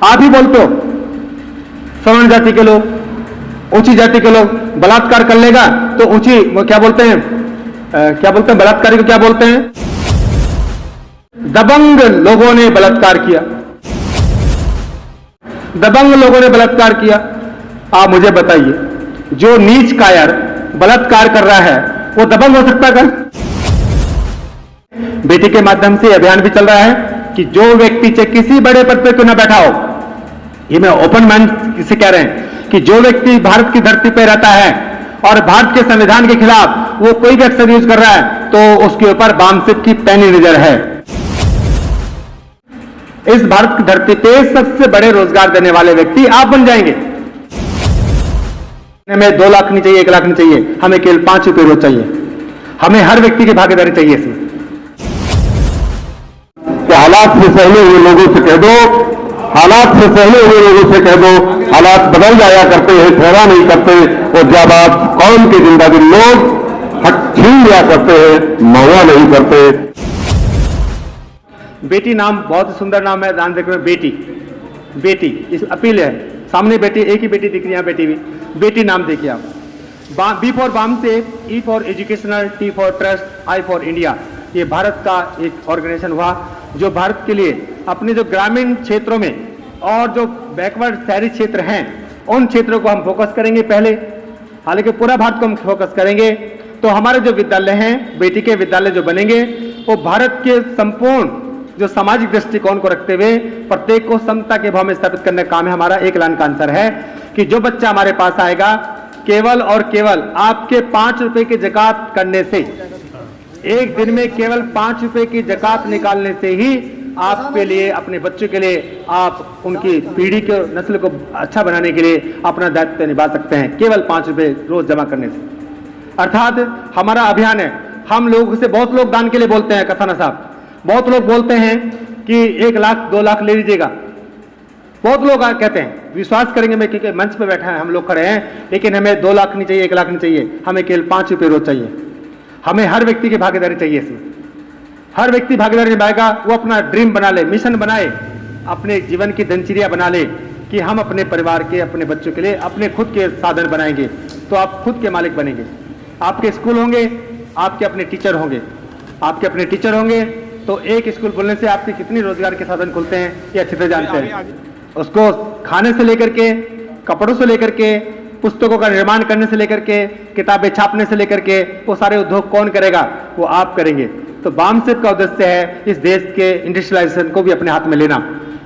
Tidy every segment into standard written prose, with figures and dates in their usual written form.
आप ही बोलते हो सवर्ण जाति के लोग, ऊंची जाति के लोग बलात्कार कर लेगा तो ऊंची, वो क्या बोलते हैं, बलात्कारी को क्या बोलते हैं? दबंग लोगों ने बलात्कार किया, दबंग लोगों ने बलात्कार किया। आप मुझे बताइए, जो नीच कायर बलात्कार कर रहा है वो दबंग हो सकता है? बेटी के माध्यम से अभियान भी चल रहा है कि जो व्यक्ति चाहे किसी बड़े पद पर क्यों ना बैठा हो, ये मैं ओपन माइंड से कह रहे हैं कि जो व्यक्ति भारत की धरती पर रहता है और भारत के संविधान के खिलाफ वो कोई भी अक्सर यूज कर रहा है तो उसके ऊपर बामसिक की पैनी नजर है। इस भारत की धरती पे सबसे बड़े रोजगार देने वाले व्यक्ति आप बन जाएंगे। हमें 2 लाख नहीं चाहिए, 1 लाख नहीं चाहिए, हमें केवल 5 रुपए रोज चाहिए। हमें हर व्यक्ति की भागीदारी चाहिए इसमें। हालात से सहले हुए लोगों से कह दो, हालात से सहले हुए लोगों से कह दो, हालात बदल जाया करते हैं, ठहरा नहीं करते। और जब आप कौम के जिंदादिल लोग हक छीन लिया करते हैं, मौला नहीं करते। बेटी नाम बहुत सुंदर नाम है, ध्यान रखना। बेटी, बेटी इस अपील है। सामने बेटी, एक ही बेटी दिख रही है, बेटी भी, बेटी नाम देखिए आप। बी फॉर बाम से, E for educational, T for trust, I for India. ये भारत का एक ऑर्गेनाइजेशन हुआ जो भारत के लिए अपने जो ग्रामीण क्षेत्रों में और जो बैकवर्ड शहरी क्षेत्र हैं उन क्षेत्रों को हम फोकस करेंगे पहले, हालांकि पूरा भारत को हम फोकस करेंगे। तो हमारे जो विद्यालय हैं, बेटी के विद्यालय जो बनेंगे, वो भारत के संपूर्ण जो सामाजिक दृष्टिकोण को रखते हुए प्रत्येक को समता के भाव में स्थापित करने का काम है हमारा। एक लाइन का आंसर है कि जो बच्चा हमारे पास आएगा, केवल और केवल आपके 5 रुपए की ज़कात करने से, एक दिन में केवल 5 रुपए की ज़कात निकालने से ही आपके लिए, अपने बच्चों के लिए, आप उनकी पीढ़ी के नस्ल को अच्छा बनाने के लिए अपना दायित्व निभा सकते हैं, केवल 5 रुपए रोज जमा करने से। अर्थात हमारा अभियान है। हम लोगों से, बहुत लोग दान के लिए बोलते हैं, कसाना साहब, बहुत लोग बोलते हैं कि 1 लाख 2 लाख ले लीजिएगा। बहुत लोग कहते हैं, विश्वास करेंगे, मैं क्योंकि मंच पे बैठा है, हम लोग खड़े हैं, लेकिन हमें 2 लाख नहीं चाहिए, 1 लाख नहीं चाहिए, हमें केवल 5 रुपए रोज चाहिए। हमें हर व्यक्ति की भागीदारी चाहिए इसमें। हर व्यक्ति भागीदारी निभाएगा, वो अपना ड्रीम बना ले, मिशन बनाए, अपने जीवन की दिनचर्या बना ले कि हम अपने परिवार के, अपने बच्चों के लिए अपने खुद के साधन बनाएंगे, तो आप खुद के मालिक बनेंगे। आपके स्कूल होंगे, आपके अपने टीचर होंगे, आपके अपने टीचर होंगे, तो एक स्कूल बोलने से आपके कितनी रोजगार के साधन खुलते हैं ये अच्छी तरह जानते हैं। उसको खाने से लेकर के, कपड़ों से लेकर के, पुस्तकों का निर्माण करने से लेकर के, किताबें छापने से लेकर के, वो सारे उद्योग कौन करेगा? वो आप करेंगे। तो बामसिक का उद्देश्य है इस देश के इंडस्ट्रियलाइजेशन को भी अपने हाथ में लेना,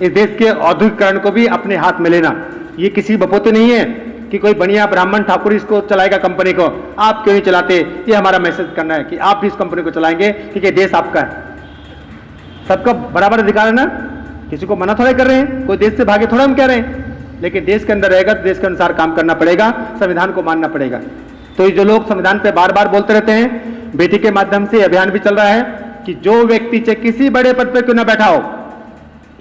इस देश के औद्योगिकरण को भी अपने हाथ में लेना। ये किसी बपोते नहीं है कि कोई बढ़िया ब्राह्मण ठाकुर इसको चलाएगा कंपनी को, आप क्यों नहीं चलाते? ये हमारा मैसेज करना है कि आप भी इस कंपनी को चलाएंगे क्योंकि देश आपका है, सबका बराबर अधिकार है ना। किसी को मना थोड़ा कर रहे हैं, कोई देश से भागे थोड़ा हम कह रहे हैं, लेकिन देश के अंदर रहेगा तो देश के अनुसार काम करना पड़ेगा, संविधान को मानना पड़ेगा। तो ये जो लोग संविधान पे बार बार बोलते रहते हैं, बेटी के माध्यम से अभियान भी चल रहा है कि जो व्यक्ति चाहे किसी बड़े पद पर क्यों ना बैठा हो,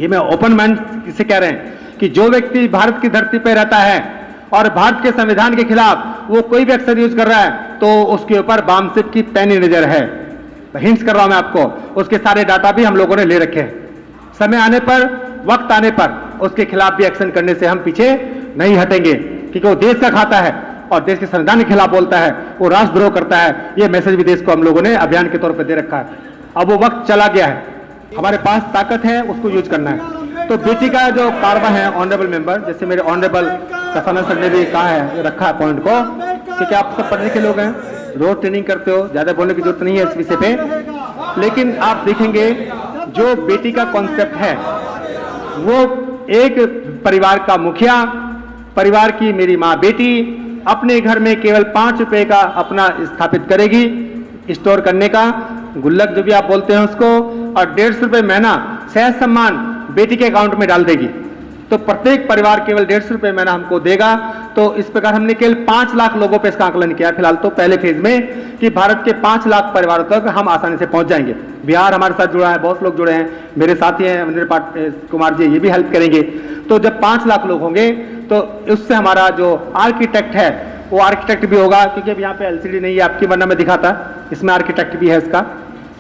ये मैं ओपन माइंड से कह रहे हैं कि जो व्यक्ति भारत की धरती पर रहता है और भारत के संविधान के खिलाफ वो कोई भी अक्सर यूज कर रहा है तो उसके ऊपर बामसिक की पैनी नजर है। हिंट्स कर रहा हूं मैं आपको, उसके सारे डाटा भी हम लोगों ने ले रखे हैं। समय आने पर, वक्त आने पर उसके खिलाफ भी एक्शन करने से हम पीछे नहीं हटेंगे, क्योंकि वो देश का खाता है और देश के संविधान के खिलाफ बोलता है, वो राष्ट्रद्रोह करता है। ये मैसेज भी देश को हम लोगों ने अभियान के तौर पर दे रखा है। अब वो वक्त चला गया है, हमारे पास ताकत है, उसको यूज करना है। तो बेटी का जो कारवा है, ऑनरेबल मेंबर, जैसे मेरे ऑनरेबल कसाना सर ने भी कहा है, रखा है पॉइंट को, क्योंकि आप सब पढ़ने के लोग हैं, रोज ट्रेनिंग करते हो, ज्यादा बोलने की जरूरत नहीं है इस विषय पे। लेकिन आप देखेंगे जो बेटी का कॉन्सेप्ट है वो एक परिवार का मुखिया, परिवार की मेरी माँ बेटी अपने घर में केवल 5 रुपए का अपना स्थापित करेगी स्टोर करने का, गुल्लक जो भी आप बोलते हैं उसको, और 150 रुपए महीना सहज सम्मान बेटी के अकाउंट में डाल देगी। तो प्रत्येक परिवार केवल 150 रुपए महीना हमको देगा। तो इस प्रकार हमने केवल 5 लाख लोगों पे इसका आकलन किया फिलहाल तो पहले फेज में, कि भारत के 5 लाख परिवारों तक हम आसानी से पहुंच जाएंगे। बिहार हमारे साथ जुड़ा है, बहुत लोग जुड़े हैं, मेरे साथी हैं अमरिंदर कुमार जी, ये भी हेल्प करेंगे। तो जब 5 लाख लोग होंगे तो उससे हमारा जो आर्किटेक्ट है वो आर्किटेक्ट भी होगा, क्योंकि अब यहाँ पे LCD नहीं है आपकी, वरना मैं दिखाता, इसमें आर्किटेक्ट भी है, इसका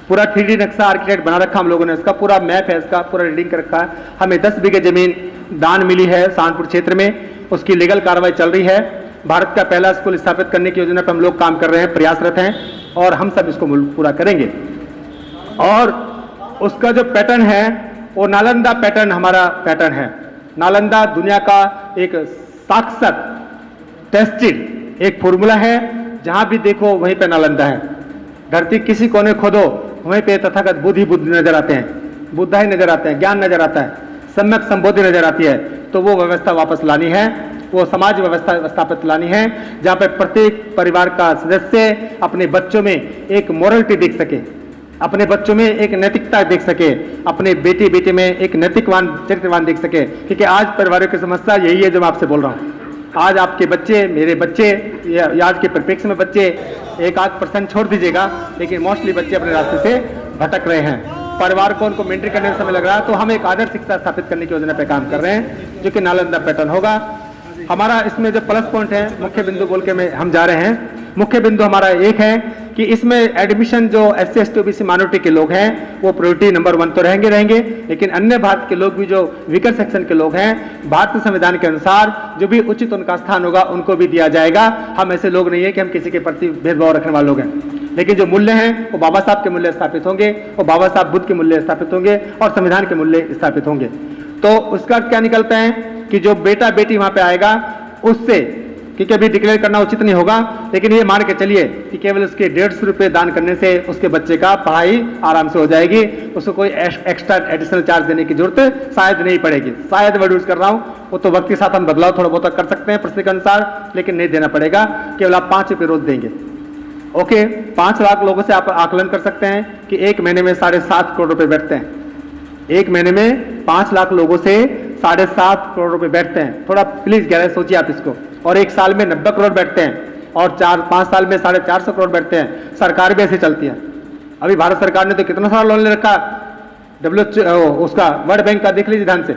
पूरा 3D नक्शा आर्किटेक्ट बना रखा हम लोगों ने, इसका पूरा मैप है, इसका पूरा रीडिंग कर रखा है। हमें 10 बीघे जमीन दान मिली है सहारनपुर क्षेत्र में, उसकी लीगल कार्रवाई चल रही है। भारत का पहला स्कूल स्थापित करने की योजना पर हम लोग काम कर रहे हैं, प्रयासरत हैं, और हम सब इसको पूरा करेंगे। और उसका जो पैटर्न है वो नालंदा पैटर्न हमारा पैटर्न है। नालंदा दुनिया का एक साक्षात टेस्टेड एक फॉर्मूला है, जहां भी देखो वहीं पे नालंदा है। धरती किसी कोने खोदो वहीं पे तथागत बुद्ध नजर आते हैं, बुद्धा ही नजर आते हैं, ज्ञान नजर आता है, सम्यक संबोधि नजर आती है। तो वो व्यवस्था वापस लानी है, वो समाज व्यवस्था स्थापित लानी है, जहां पर प्रत्येक परिवार का सदस्य अपने बच्चों में एक मोरलिटी देख सके, अपने बच्चों में एक नैतिकता देख सके, अपने बेटी में एक नैतिकवान चरित्रवान देख सके। क्योंकि आज परिवारों की समस्या यही है जो मैं आपसे बोल रहा हूँ। आज आपके बच्चे, मेरे बच्चे, या आज के परिप्रेक्ष्य में बच्चे 1-8% छोड़ दीजिएगा, लेकिन मोस्टली बच्चे अपने रास्ते से भटक रहे हैं। परिवार को उनको मेंटर करने में समय लग रहा है। तो हम एक आदर्श शिक्षा स्थापित करने की योजना पर काम कर रहे हैं, जो कि नालंदा पैटर्न होगा। हमारा इसमें जो प्लस पॉइंट है, मुख्य बिंदु बोल के हम जा रहे हैं। मुख्य बिंदु हमारा एक है कि इसमें एडमिशन जो SC ST OBC माइनॉरिटी के लोग हैं वो प्रायोरिटी नंबर 1 तो रहेंगे, लेकिन अन्य भारत के लोग भी जो वीकर सेक्शन के लोग हैं, भारतीय संविधान के अनुसार जो भी उचित उनका स्थान होगा उनको भी दिया जाएगा। हम ऐसे लोग नहीं है कि हम किसी के प्रति भेदभाव रखने वाले लोग हैं, लेकिन जो मूल्य हैं वो बाबा साहब के मूल्य स्थापित होंगे, वो बाबा साहब बुद्ध के मूल्य स्थापित होंगे और संविधान के मूल्य स्थापित होंगे। तो उसका क्या निकलता है कि जो बेटा बेटी वहां पे आएगा उससे, क्योंकि अभी डिक्लेयर करना उचित नहीं होगा, लेकिन ये मान के चलिए कि केवल उसके 150 रुपये दान करने से उसके बच्चे का पढ़ाई आराम से हो जाएगी। उसको कोई एक्स्ट्रा एडिशनल चार्ज देने की जरूरत शायद नहीं पड़ेगी। शायद मैं यूज कर रहा हूँ, वो तो वक्त के साथ हम बदलाव थोड़ा बहुत कर सकते हैं परिस्थिति के अनुसार, लेकिन नहीं देना पड़ेगा। केवल आप 5 रुपये रोज देंगे। ओके, 5 लाख लोगों से आप आकलन कर सकते हैं कि एक महीने में 7.5 करोड़ रुपए बैठते हैं। एक महीने में 5 लाख लोगों से 7.5 करोड़ रुपए बैठते हैं। थोड़ा प्लीज गहराई सोचिए आप इसको। और एक साल में 90 करोड़ बैठते हैं और 4-5 साल में 450 करोड़ बैठते हैं। सरकार भी ऐसे चलती है। अभी भारत सरकार ने तो कितना सारा लोन ले रखा, उसका वर्ल्ड बैंक का देख लीजिए ध्यान से।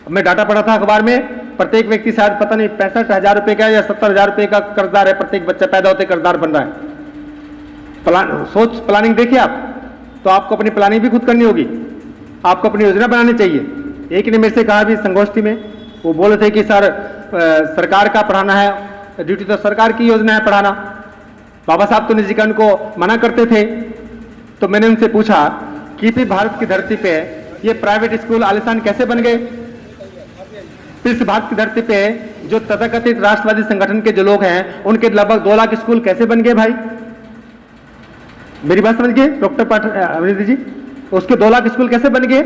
मैं डाटा पढ़ा था अखबार में, प्रत्येक व्यक्ति शायद पता नहीं 65,000 रुपए का या 70,000 रुपए का कर्जदार है। प्रत्येक बच्चा पैदा होते कर्जदार बन रहा है। प्लानिंग देखिए आप, तो आपको अपनी प्लानिंग भी खुद करनी होगी, आपको अपनी योजना बनानी चाहिए। एक ने मेरे से कहा भी संगोष्ठी में, वो बोले थे कि सर सरकार का पढ़ाना है, ड्यूटी तो सरकार की योजना है पढ़ाना। बाबा साहब तो निजीकरण को मना करते थे। तो मैंने उनसे पूछा कि फिर भारत की धरती पे ये प्राइवेट स्कूल आलिशान कैसे बन गए? फिर इस भारत की धरती पे जो तथाकथित राष्ट्रवादी संगठन के जो लोग हैं उनके लगभग 2 लाख स्कूल कैसे बन गए भाई? मेरी बात समझ गए डॉक्टर अमृत जी? उसके 2 लाख स्कूल कैसे बन गए?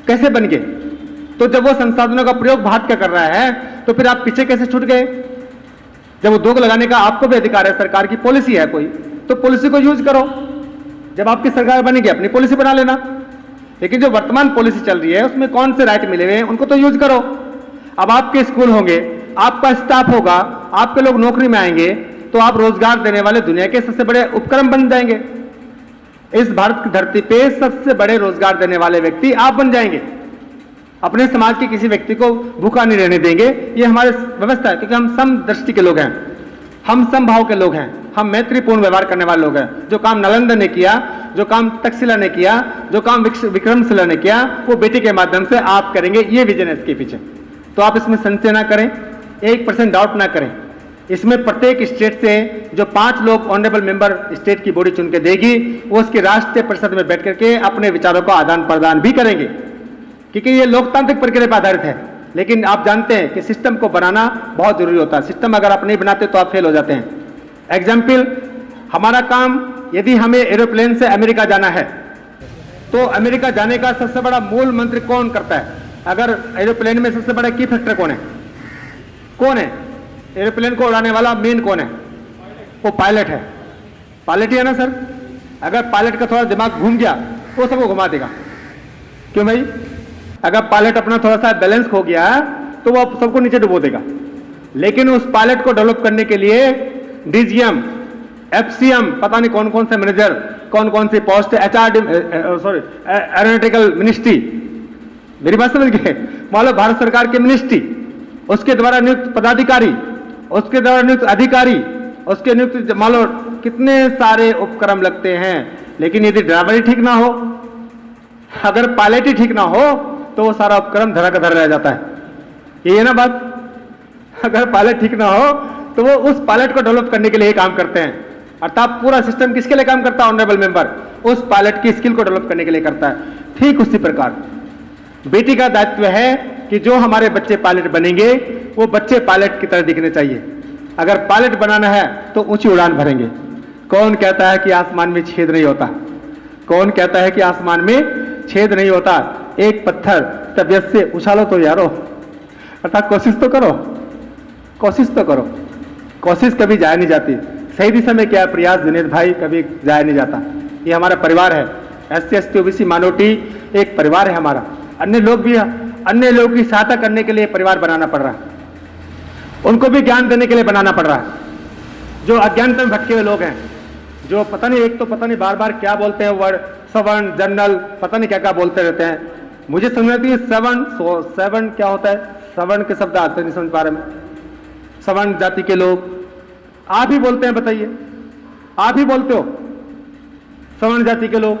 कैसे बन गए? तो जब वो संसाधनों का प्रयोग भारत का कर रहा है तो फिर आप पीछे कैसे छूट गए? जब उद्योग लगाने का आपको भी अधिकार है, सरकार की पॉलिसी है कोई, तो पॉलिसी को यूज करो। जब आपकी सरकार बनेगी अपनी पॉलिसी बना लेना। लेकिन जो वर्तमान पॉलिसी चल रही है उसमें कौन से राइट मिले हुए हैं उनको तो यूज करो। अब आपके स्कूल होंगे, आपका स्टाफ होगा, आपके लोग नौकरी में आएंगे, तो आप रोजगार देने वाले दुनिया के सबसे बड़े उपक्रम बन जाएंगे। इस भारत की धरती पे सबसे बड़े रोजगार देने वाले व्यक्ति आप बन जाएंगे। अपने समाज के किसी व्यक्ति को भूखा नहीं रहने देंगे। ये हमारी व्यवस्था है, क्योंकि हम समदृष्टि के लोग हैं, हम समभाव के लोग हैं, हम मैत्रीपूर्ण व्यवहार करने वाले लोग हैं। जो काम नालंदा ने किया, जो काम तक्षशिला ने किया, जो काम विक्रमशिला ने किया, वो बेटी के माध्यम से आप करेंगे। ये विजन है इसके पीछे। तो आप इसमें संशय ना करें, 1% डाउट ना करें। इसमें प्रत्येक स्टेट से जो 5 लोग ऑनरेबल मेंबर स्टेट की बॉडी चुन के देगी, वो उसके राष्ट्रीय परिषद में बैठ करके अपने विचारों का आदान प्रदान भी करेंगे, क्योंकि ये लोकतांत्रिक प्रक्रिया पर आधारित है। लेकिन आप जानते हैं कि सिस्टम को बनाना बहुत जरूरी होता है। सिस्टम अगर आप नहीं बनाते तो आप फेल हो जाते हैं। एग्जाम्पल, हमारा काम, यदि हमें एरोप्लेन से अमेरिका जाना है तो अमेरिका जाने का सबसे बड़ा मूल मंत्र कौन करता है? अगर एरोप्लेन में सबसे बड़ा की फैक्टर कौन है? कौन है? एरोप्लेन को उड़ाने वाला मेन कौन है? वो पायलट है। पायलट ही है ना सर? अगर पायलट का थोड़ा दिमाग घूम गया वो सबको घुमा देगा। क्यों भाई? अगर पायलट अपना थोड़ा सा बैलेंस खो गया तो वो सबको नीचे डुबो देगा। लेकिन उस पायलट को डेवलप करने के लिए डीजीएम, एफसीएम, पता नहीं कौन कौन से मैनेजर, कौन कौन सी पोस्ट, एरोनॉटिकल मिनिस्ट्री, मेरी बात समझ गए? मान लो भारत सरकार की मिनिस्ट्री, उसके द्वारा नियुक्त पदाधिकारी, उसके द्वारा नियुक्त अधिकारी, उसके नियुक्त, मान लो कितने सारे उपक्रम लगते हैं। लेकिन यदि ड्राइवर ही ठीक ना हो, अगर पायलट ही ठीक ना हो, तो वो सारा उपक्रम धरा का धरा रह जाता है। ये है ना बात। अगर पायलट ठीक ना हो तो वो उस पायलट को डेवलप करने के लिए ही काम करते हैं। अर्थात पूरा सिस्टम किसके लिए काम करता है ऑनरेबल मेंबर? उस पायलट की स्किल को डेवलप करने के लिए करता है। ठीक उसी प्रकार बेटी का दायित्व है कि जो हमारे बच्चे पायलट बनेंगे वो बच्चे पायलट की तरह दिखने चाहिए। अगर पायलट बनाना है तो ऊंची उड़ान भरेंगे। कौन कहता है कि आसमान में छेद नहीं होता? कौन कहता है कि आसमान में छेद नहीं होता? एक पत्थर तबीयत से उछालो तो यारो, अर्थात कोशिश तो करो, कोशिश तो करो। कोशिश कभी जाया नहीं जाती। सही दिशा में क्या प्रयास दिनेश भाई कभी जाया नहीं जाता। ये हमारा परिवार है। SC ST OBC माइनॉरिटी एक परिवार है हमारा। अन्य लोग भी, अन्य लोगों की सहायता करने के लिए परिवार बनाना पड़ रहा है, उनको भी ज्ञान देने के लिए बनाना पड़ रहा है। जो अज्ञानता में भटके हुए लोग हैं, जो पता नहीं, एक तो पता नहीं बार बार क्या बोलते हैं वर्ड, सवर्ण, जनरल, पता नहीं क्या क्या बोलते रहते हैं। मुझे समझ में आती है सवर्ण क्या होता है? सवर्ण के शब्द आते नहीं समझ पा रहे में। सवर्ण जाति के लोग आप ही बोलते हैं, बताइए, आप ही बोलते हो। सवर्ण जाति के लोग,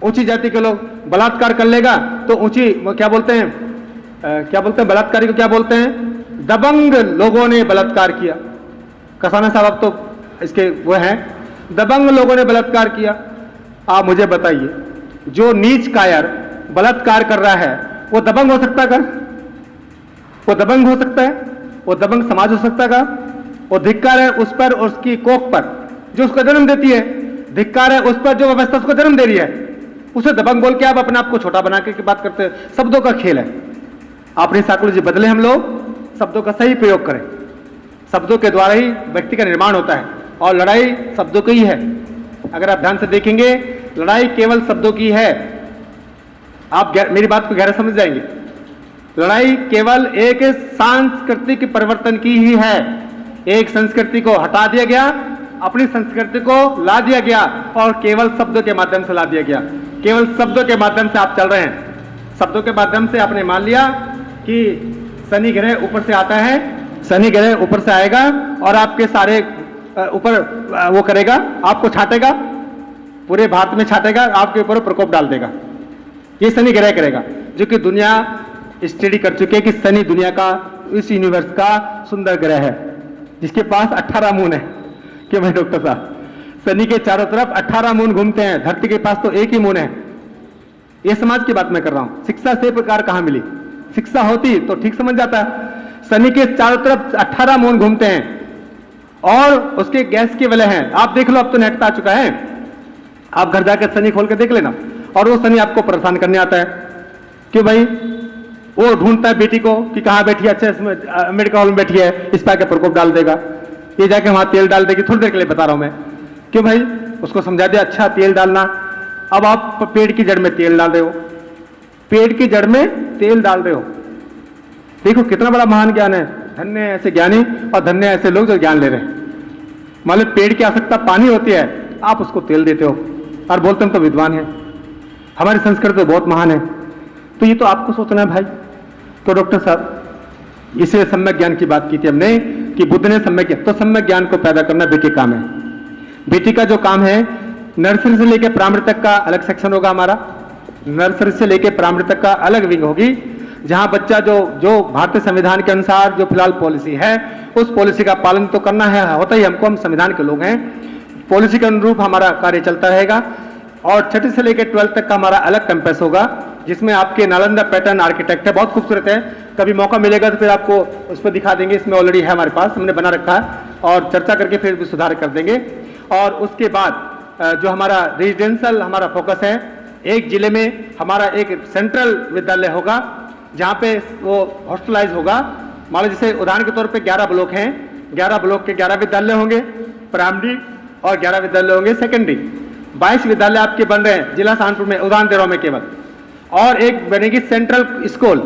ऊंची जाति के लोग बलात्कार कर लेगा तो ऊंची, क्या बोलते हैं, क्या बोलते हैं बलात्कारी को? क्या बोलते हैं? दबंग लोगों ने बलात्कार किया। कसाना साहब अब तो इसके वो हैं, दबंग लोगों ने बलात्कार किया। आप मुझे बताइए, जो नीच कायर बलात्कार कर रहा है वो दबंग हो सकता है? वो दबंग हो सकता है? वो दबंग समाज हो सकता है? वो धिक्कार है उस पर और उसकी कोख पर जो उसको जन्म देती है। धिक्कार है उस पर जो व्यवस्था उसको जन्म दे रही है। उसे दबंग बोल के आप अपने आप को छोटा बना के बात करते हैं। शब्दों का खेल है। अपनी साइकोलॉजी बदले, हम लोग शब्दों का सही प्रयोग करें। शब्दों के द्वारा ही व्यक्ति का निर्माण होता है और लड़ाई शब्दों की ही है। अगर आप ध्यान से देखेंगे, लड़ाई केवल शब्दों की है। आप मेरी बात को गहरा समझ जाएंगे। लड़ाई केवल एक सांस्कृतिक परिवर्तन की ही है। एक संस्कृति को हटा दिया गया, अपनी संस्कृति को ला दिया गया और केवल शब्दों के माध्यम से ला दिया गया। केवल शब्दों के माध्यम से आप चल रहे हैं। शब्दों के माध्यम से आपने मान लिया कि शनि ग्रह ऊपर से आता है, शनि ग्रह ऊपर से आएगा और आपके सारे ऊपर वो करेगा, आपको छाटेगा, पूरे भारत में छाटेगा, आपके ऊपर प्रकोप डाल देगा। ये शनि ग्रह करेगा, जो कि दुनिया स्टडी कर चुकी है कि शनि दुनिया का, इस यूनिवर्स का सुंदर ग्रह है जिसके पास 18 मून है। क्यों भाई डॉक्टर साहब? शनि के चारों तरफ 18 मून घूमते हैं, धरती के पास तो एक ही मून है। ये समाज की बात मैं कर रहा हूं। शिक्षा से प्रकार कहां मिली? शिक्षा होती तो ठीक समझ जाता है। शनि के चारों तरफ 18 मून घूमते हैं और उसके गैस के वलय हैं। आप देख लो, अब तो नेट पे आ चुका है, आप घर जाकर शनि खोल के देख लेना। और वो शनि आपको परेशान करने आता है। क्यों भाई? वो ढूंढता है बेटी को कि कहां बैठी है, अच्छा इसमें मेडिकल हॉल में बैठी है, इस पर प्रकोप डाल देगा। ये जाके वहां तेल डाल देगी। थोड़ी देर के लिए बता रहा हूं मैं। क्यों भाई? उसको समझा दिया, अच्छा तेल डालना। अब आप पेड़ की जड़ में तेल डाल रहे हो, पेड़ की जड़ में तेल डाल रहे हो। देखो कितना बड़ा महान ज्ञान है। धन्य ऐसे ज्ञानी और धन्य ऐसे लोग जो ज्ञान ले रहे हैं। मान लो पेड़ की आवश्यकता पानी होती है, आप उसको तेल देते हो और बोलते हम तो विद्वान हैं, हमारी संस्कृति तो बहुत महान है। तो ये तो आपको सोचना है भाई। तो डॉक्टर साहब, इसे सम्यक ज्ञान की बात की थी हमने कि बुद्ध ने सम्यक ज्ञान, तो सम्यक ज्ञान को पैदा करना बेटी का काम है। बेटी का जो काम है, नर्सरी से लेकर प्राइमरी तक का अलग सेक्शन होगा हमारा। नर्सरी से लेकर प्राइमरी तक का अलग विंग होगी, जहां बच्चा जो भारतीय संविधान के अनुसार जो फिलहाल पॉलिसी है, उस पॉलिसी का पालन तो करना है, होता ही हमको, हम संविधान के लोग हैं। पॉलिसी के अनुरूप हमारा कार्य चलता रहेगा। और छठी से लेकर 12th तक का हमारा अलग कैंपस होगा, जिसमें आपके नालंदा पैटर्न आर्किटेक्ट है, बहुत खूबसूरत है। कभी मौका मिलेगा तो फिर आपको उस पर दिखा देंगे। इसमें ऑलरेडी है हमारे पास, हमने बना रखा है और चर्चा करके फिर भी सुधार कर देंगे। और उसके बाद जो हमारा रेजिडेंशियल हमारा फोकस है, एक जिले में हमारा एक सेंट्रल विद्यालय होगा जहाँ पे वो हॉस्टलाइज होगा। मान लो जैसे उदाहरण के तौर पे 11 ब्लॉक हैं, 11 ब्लॉक के 11 विद्यालय होंगे प्राइमरी और 11 विद्यालय होंगे सेकेंडरी। 22 विद्यालय आपके बन रहे हैं जिला सहारनपुर में, उदाहरण दे रहा हूं मैं केवल। और एक बनेगी सेंट्रल स्कूल,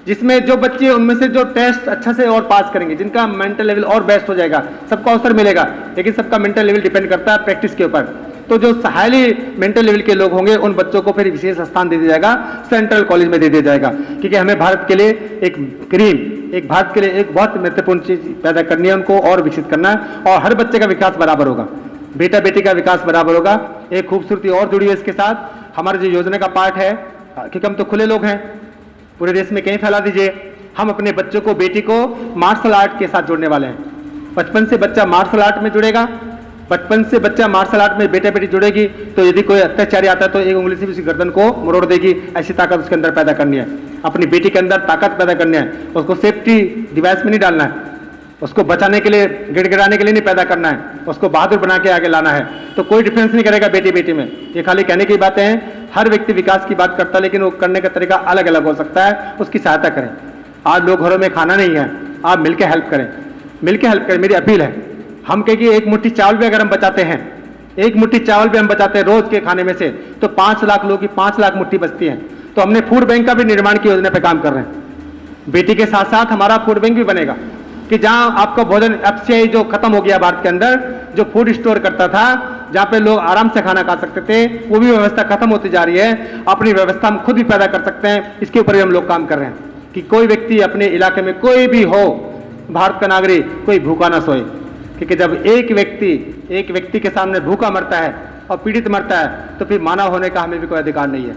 जिसमें जो बच्चे उनमें से जो टेस्ट अच्छा से और पास करेंगे, जिनका मेंटल लेवल और बेस्ट हो जाएगा, सबको अवसर मिलेगा। लेकिन सबका मेंटल लेवल डिपेंड करता है प्रैक्टिस के ऊपर। तो जो हाईली मेंटल लेवल के लोग होंगे, उन बच्चों को फिर विशेष स्थान दे दिया जाएगा, सेंट्रल कॉलेज में दे दिया जाएगा। क्योंकि हमें भारत के लिए एक भारत के लिए एक बहुत महत्वपूर्ण चीज पैदा करनी है, उनको और विकसित करना है। और हर बच्चे का विकास बराबर होगा, बेटा बेटी का विकास बराबर होगा। एक खूबसूरती और जुड़ी है इसके साथ, हमारे जो योजना का पार्ट है क्योंकि हम तो खुले लोग हैं, पूरे देश में कहीं फैला दीजिए। हम अपने बच्चों को, बेटी को मार्शल आर्ट के साथ जोड़ने वाले हैं। बचपन से बच्चा मार्शल आर्ट में जुड़ेगा, बचपन से बच्चा मार्शल आर्ट में बेटा बेटी जुड़ेगी, तो यदि कोई अत्याचारी आता है तो एक उंगली से भी उसकी गर्दन को मरोड़ देगी। ऐसी ताकत उसके अंदर पैदा करनी है, अपनी बेटी के अंदर ताकत पैदा करनी है। उसको सेफ्टी डिवाइस में नहीं डालना है, उसको बचाने के लिए, गिड़गिड़ाने के लिए नहीं पैदा करना है, उसको बहादुर बना के आगे लाना है। तो कोई डिफरेंस नहीं करेगा बेटी बेटी में। ये खाली कहने की बातें हैं। हर व्यक्ति विकास की बात करता है, लेकिन वो करने का तरीका अलग अलग हो सकता है। उसकी सहायता करें। आज लोग घरों में खाना नहीं है, आप मिलकर हेल्प करें, मिलकर हेल्प करें। मेरी अपील है, हम कहें कि एक मुट्ठी चावल भी अगर हम बचाते हैं, एक मुट्ठी चावल भी हम बचाते हैं रोज के खाने में से, तो 5 लाख लोगों की 5 लाख मुट्ठी बचती है। तो हमने फूड बैंक का भी निर्माण की योजना पे काम कर रहे हैं। बेटी के साथ साथ हमारा फूड बैंक भी बनेगा कि जहां आपका भोजन, एफसीआई जो खत्म हो गया भारत के अंदर, जो फूड स्टोर करता था, जहां पे लोग आराम से खाना खा सकते थे, वो भी व्यवस्था खत्म होती जा रही है। अपनी व्यवस्था हम खुद भी पैदा कर सकते हैं। इसके ऊपर भी हम लोग काम कर रहे हैं कि कोई व्यक्ति अपने इलाके में कोई भी हो, भारत का नागरिक, कोई भूखा ना सोए। क्योंकि जब एक व्यक्ति के सामने भूखा मरता है और पीड़ित मरता है, तो फिर मानव होने का हमें भी कोई अधिकार नहीं है।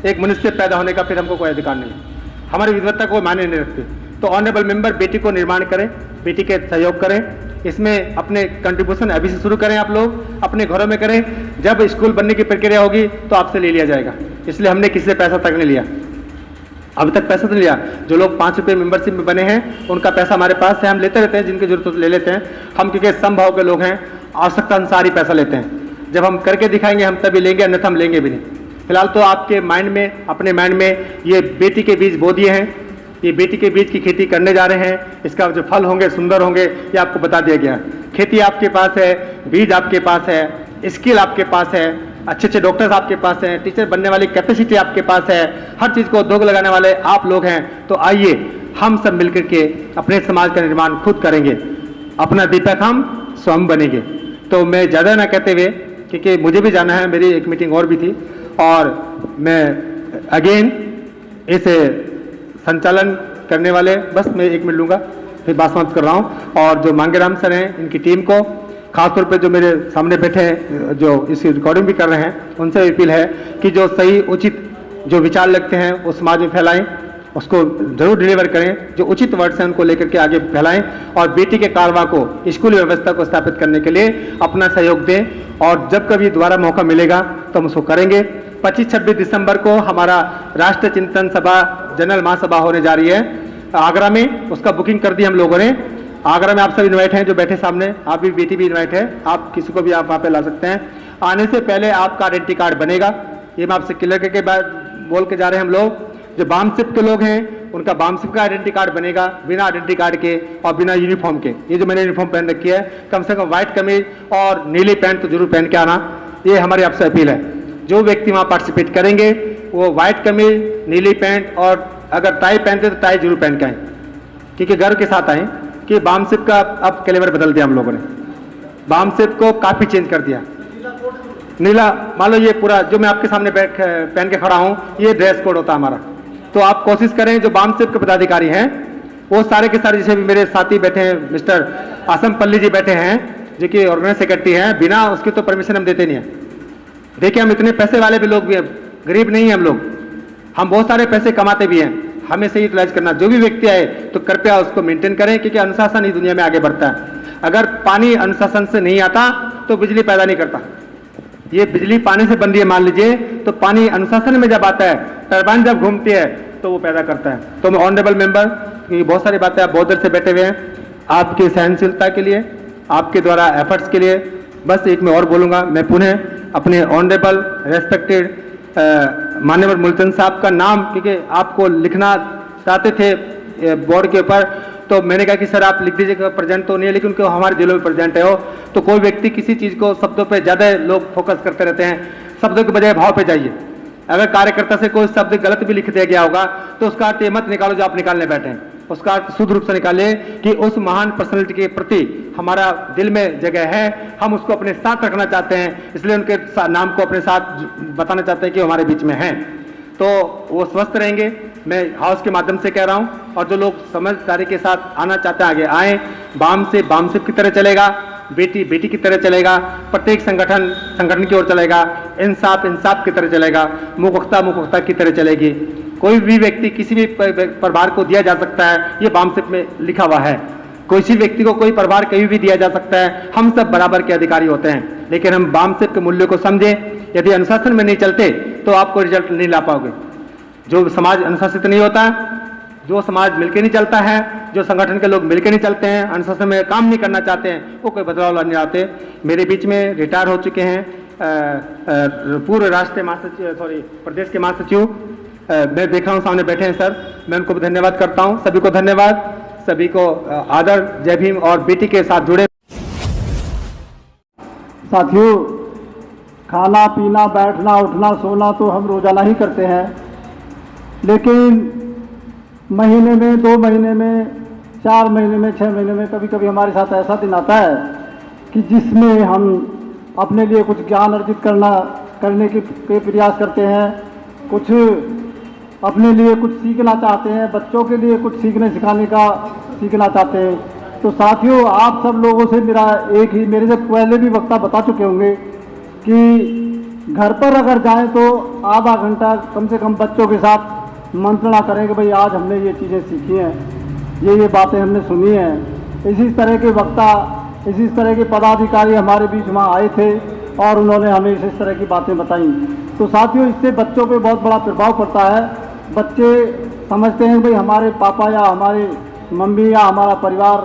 एक मनुष्य पैदा होने का फिर हमको कोई अधिकार नहीं है। हमारी विद्वत्ता को मायने नहीं रखते। तो ऑनरेबल मेंबर, बेटी को निर्माण करें, बेटी के सहयोग करें, इसमें अपने कंट्रीब्यूशन अभी से शुरू करें। आप लोग अपने घरों में करें। जब स्कूल बनने की प्रक्रिया होगी तो आपसे ले लिया जाएगा। इसलिए हमने किसी से पैसा तक नहीं लिया, अभी तक पैसा तो लिया। जो लोग 5 रुपये मेंबरशिप में बने हैं, उनका पैसा हमारे पास है, हम लेते रहते हैं। जिनकी जरूरत हो ले लेते हैं हम, क्योंकि समभाव के लोग हैं, आवश्यकता अनुसार ही पैसा लेते हैं। जब हम करके दिखाएंगे हम तभी लेंगे, अन्यथा हम लेंगे भी नहीं। फिलहाल तो आपके माइंड में, अपने माइंड में ये बेटी के बीज बो दिए हैं। ये बेटी के बीज की खेती करने जा रहे हैं। इसका जो फल होंगे सुंदर होंगे, ये आपको बता दिया गया। खेती आपके पास है, बीज आपके पास है, स्किल आपके पास है, अच्छे अच्छे डॉक्टर्स आपके पास हैं, टीचर बनने वाली कैपेसिटी आपके पास है, हर चीज़ को उद्योग लगाने वाले आप लोग हैं। तो आइए हम सब मिलकर के अपने समाज का निर्माण खुद करेंगे। अपना दीपक हम स्वयं बनेंगे। तो मैं ज़्यादा ना कहते हुए, क्योंकि मुझे भी जाना है, मेरी एक मीटिंग और भी थी, और मैं अगेन इस संचालन करने वाले, बस मैं 1 मिनट लूँगा फिर बात समाप्त कर रहा हूँ। और जो मांगेराम सर हैं, इनकी टीम को, खासतौर पे जो मेरे सामने बैठे हैं, जो इसकी रिकॉर्डिंग भी कर रहे हैं, उनसे अपील है कि जो सही उचित जो विचार लगते हैं वो समाज में फैलाएं, उसको जरूर डिलीवर करें। जो उचित वर्ड्स हैं उनको लेकर के आगे फैलाएं, और बेटी के कारवां को, स्कूल व्यवस्था को स्थापित करने के लिए अपना सहयोग दें। और जब कभी दोबारा मौका मिलेगा तो हम उसको करेंगे। 25-26 दिसंबर को हमारा राष्ट्रीय चिंतन सभा, जनरल महासभा होने जा रही है आगरा में। उसका बुकिंग कर दी हम लोगों ने। आगरा में आप सब इन्वाइट हैं, जो बैठे सामने, आप भी, बेटी भी इन्वाइट है। आप किसी को भी आप वहाँ पे ला सकते हैं। आने से पहले आपका आइडेंटिटी कार्ड बनेगा, ये मैं आपसे क्लियर करके बोल के जा रहे हैं हम लोग। जो बामसिप के लोग हैं, उनका बामसिप का आइडेंटिटी कार्ड बनेगा, बिना आइडेंटिटी कार्ड के और बिना यूनिफॉर्म के। ये जो मैंने यूनिफॉर्म पहन रखी है, कम से कम व्हाइट कमीज और नीली पैंट तो जरूर पहन के आना। ये हमारी आपसे अपील है। जो व्यक्ति वहाँ पार्टिसिपेट करेंगे वो व्हाइट कमीज, नीली पैंट, और अगर टाई पहनते तो टाई जरूर पहन के आए, क्योंकि गर्व के साथ आए कि बामसिप का अब कैलेबर बदल दिया हम लोगों ने। बामसिप को काफी चेंज कर दिया। नीला, मान लो ये पूरा जो मैं आपके सामने पहन के खड़ा हूँ, ये ड्रेस कोड होता है हमारा। तो आप कोशिश करें, जो बामसिप के पदाधिकारी हैं वो सारे के सारे, जैसे भी मेरे साथी बैठे हैं, मिस्टर आसम पल्ली जी बैठे हैं, जो कि ऑर्गेनाइज सेक्रेटरी हैं, बिना उसकी तो परमिशन हम देते नहीं है। देखिए, हम इतने पैसे वाले भी लोग भी हैं, गरीब नहीं है हम लोग, हम बहुत सारे पैसे कमाते भी हैं। हमें सही यूटिलाइज करना। जो भी व्यक्ति आए तो कृपया उसको मेंटेन करें, क्योंकि अनुशासन ही दुनिया में आगे बढ़ता है। अगर पानी अनुशासन से नहीं आता तो बिजली पैदा नहीं करता। ये बिजली पानी से बन रही है मान लीजिए, तो पानी अनुशासन में जब आता है, टरबाइन जब घूमती है तो वो पैदा करता है। तो मैं ऑनरेबल मेंबर, क्योंकि बहुत सारी बातें आप बहुत देर से बैठे हुए हैं, आपकी सहनशीलता के लिए, आपके द्वारा एफर्ट्स के लिए बस एक मैं और बोलूँगा। मैं पुनः अपने ऑनरेबल रेस्पेक्टेड माननीय मूलचंद साहब का नाम, क्योंकि आपको लिखना चाहते थे बोर्ड के ऊपर, तो मैंने कहा कि सर आप लिख दीजिएगा, प्रेजेंट तो नहीं है, लेकिन उनको हमारे दिलों में प्रेजेंट है। हो तो कोई व्यक्ति किसी चीज़ को, शब्दों पे ज़्यादा लोग फोकस करते रहते हैं, शब्दों के बजाय भाव पे जाइए। अगर कार्यकर्ता से कोई शब्द गलत भी लिख दिया गया होगा तो उसका अर्थ ये मत निकालो जो आप निकालने बैठे हैं, उसका अर्थ शुद्ध रूप से निकालिए कि उस महान पर्सनैलिटी के प्रति हमारा दिल में जगह है, हम उसको अपने साथ रखना चाहते हैं, इसलिए उनके नाम को अपने साथ बताना चाहते हैं कि हमारे बीच में हैं। तो वो स्वस्थ रहेंगे, मैं हाउस के माध्यम से कह रहा हूं। और जो लोग समझदारी के साथ आना चाहते हैं आगे आएँ। बाम से बामसिप की तरह चलेगा, बेटी बेटी की तरह चलेगा, प्रत्येक संगठन की ओर चलेगा, इंसाफ की तरह चलेगा, मुखोक्ता की तरह चलेगी। कोई भी व्यक्ति किसी भी परिवार को दिया जा सकता है, ये बामसेप में लिखा हुआ है। किसी व्यक्ति को कोई परिवार कहीं भी दिया जा सकता है, हम सब बराबर के अधिकारी होते हैं। लेकिन हम बामसेप के मूल्य को समझें, यदि अनुशासन में नहीं चलते तो आपको रिजल्ट नहीं ला पाओगे। जो समाज अनुशासित नहीं होता, जो समाज मिलकर नहीं चलता है, जो संगठन के लोग मिलकर नहीं चलते हैं, अनुशासन में काम नहीं करना चाहते हैं, वो कोई बदलाव लाने आते। मेरे बीच में रिटायर हो चुके हैं पूर्व राष्ट्रीय महासचिव, प्रदेश के महासचिव, मैं देख रहा हूँ सामने बैठे हैं सर, मैं उनको भी धन्यवाद करता हूँ। सभी को धन्यवाद, सभी को आदर, जय भीम। और बेटी के साथ जुड़े साथियों, खाना पीना, बैठना, उठना, सोना तो हम रोजाना ही करते हैं, लेकिन महीने में, 2 महीने में, 4 महीने में, 6 महीने में कभी कभी हमारे साथ ऐसा दिन आता है कि जिसमें हम अपने लिए कुछ ज्ञान अर्जित करने के प्रयास करते हैं, कुछ अपने लिए कुछ सीखना चाहते हैं, बच्चों के लिए कुछ सीखने का सीखना चाहते हैं। तो साथियों, आप सब लोगों से मेरा एक ही, मेरे से पहले भी वक्ता बता चुके होंगे कि घर पर अगर जाएं तो आधा घंटा कम से कम बच्चों के साथ मंत्रणा करें कि भाई आज हमने ये चीज़ें सीखी हैं, ये बातें हमने सुनी हैं। इसी तरह के वक्ता, इसी तरह के पदाधिकारी हमारे बीच वहाँ आए थे और उन्होंने हमें इस तरह की बातें बताई। तो साथियों, इससे बच्चों पे बहुत बड़ा प्रभाव पड़ता है। बच्चे समझते हैं भाई हमारे पापा या हमारे मम्मी या हमारा परिवार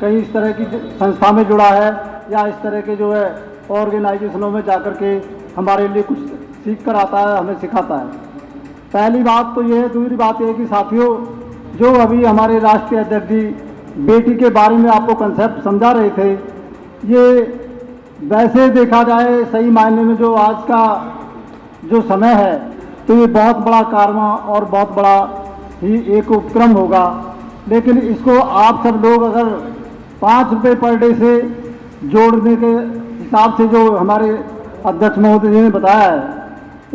कहीं इस तरह की संस्था में जुड़ा है या इस तरह के जो है ऑर्गेनाइजेशनों में जाकर के हमारे लिए कुछ सीख कर आता है, हमें सिखाता है। पहली बात तो ये है। दूसरी बात यह है कि साथियों, जो अभी हमारे राष्ट्रीय अध्यक्ष जी बेटी के बारे में आपको कंसेप्ट समझा रहे थे, ये वैसे देखा जाए सही मायने में जो आज का जो समय है, तो ये बहुत बड़ा कारवा और बहुत बड़ा ही एक उपक्रम होगा। लेकिन इसको आप सब लोग अगर 5 रुपये पर डे से जोड़ने के हिसाब से जो हमारे अध्यक्ष महोदय जी ने बताया है,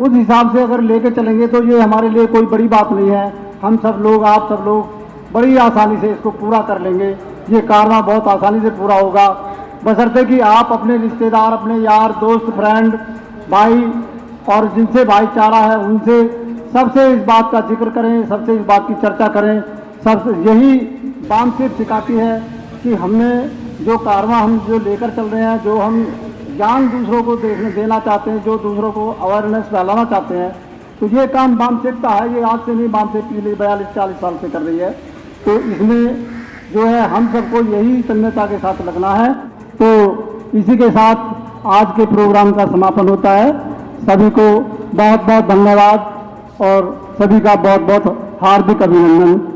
उस हिसाब से अगर लेके चलेंगे तो ये हमारे लिए कोई बड़ी बात नहीं है। हम सब लोग, आप सब लोग बड़ी आसानी से इसको पूरा कर लेंगे। ये कारवा बहुत आसानी से पूरा होगा, बशर्ते कि आप अपने रिश्तेदार, अपने यार दोस्त, फ्रेंड, भाई और जिनसे भाईचारा है उनसे सबसे इस बात का जिक्र करें, सबसे इस बात की चर्चा करें। सबसे यही बामसेप सिखाती है कि हमने जो कारवा हम जो लेकर चल रहे हैं, जो हम ज्ञान दूसरों को देना चाहते हैं, जो दूसरों को अवेयरनेस फैलाना चाहते हैं, तो ये काम बामसेप का है। ये आज से नहीं, बामसेप पिछले 42-40 साल से कर रही है। तो इसमें जो है हम सबको यही तन्मयता के साथ लगना है। तो इसी के साथ आज के प्रोग्राम का समापन होता है। सभी को बहुत बहुत धन्यवाद और सभी का बहुत बहुत हार्दिक अभिनंदन।